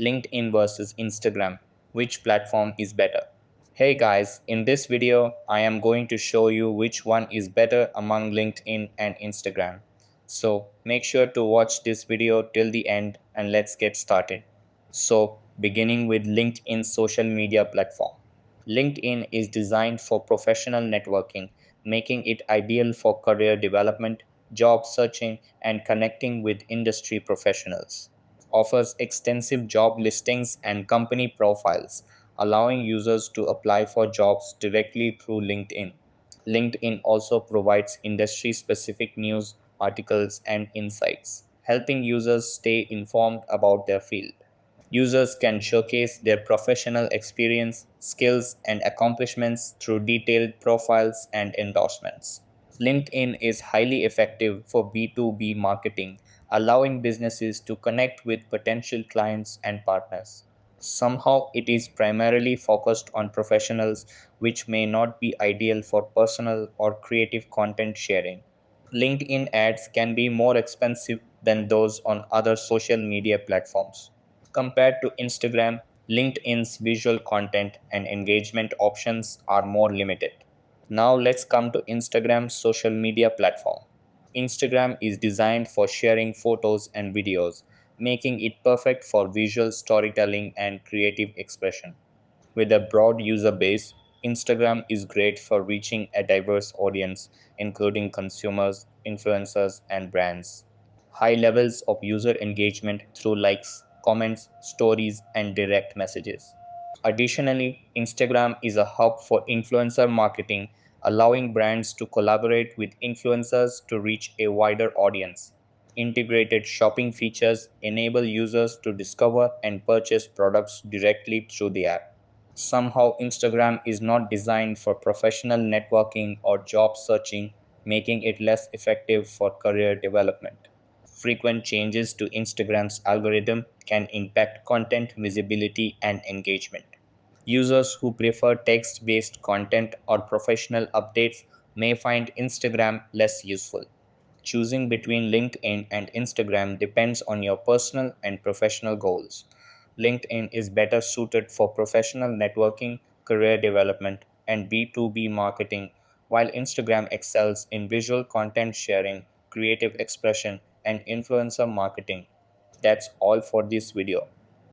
LinkedIn versus Instagram. Which platform is better? Hey guys, in this video, I am going to show you which one is better among LinkedIn and Instagram. So make sure to watch this video till the end and let's get started. So, beginning with LinkedIn's social media platform. LinkedIn is designed for professional networking, making it ideal for career development, job searching, and connecting with industry professionals. Offers extensive job listings and company profiles, allowing users to apply for jobs directly through LinkedIn. LinkedIn also provides industry specific news, articles, and insights, helping users stay informed about their field. Users can showcase their professional experience, skills, and accomplishments through detailed profiles and endorsements. LinkedIn is highly effective for B2B marketing, allowing businesses to connect with potential clients and partners. Somehow, it is primarily focused on professionals, which may not be ideal for personal or creative content sharing. LinkedIn ads can be more expensive than those on other social media platforms. Compared to Instagram, LinkedIn's visual content and engagement options are more limited. Now let's come to Instagram's social media platform. Instagram is designed for sharing photos and videos, making it perfect for visual storytelling and creative expression. With a broad user base, Instagram is great for reaching a diverse audience, including consumers, influencers, and brands. High levels of user engagement through likes, comments, stories, and direct messages. Additionally, Instagram is a hub for influencer marketing, allowing brands to collaborate with influencers to reach a wider audience. Integrated shopping features enable users to discover and purchase products directly through the app. Somehow, Instagram is not designed for professional networking or job searching, making it less effective for career development. Frequent changes to Instagram's algorithm can impact content visibility and engagement. Users who prefer text based content or professional updates may find Instagram less useful. Choosing between LinkedIn and Instagram depends on your personal and professional goals. LinkedIn is better suited for professional networking, career development, and B2B marketing, while Instagram excels in visual content sharing, creative expression, and influencer marketing. That's all for this video.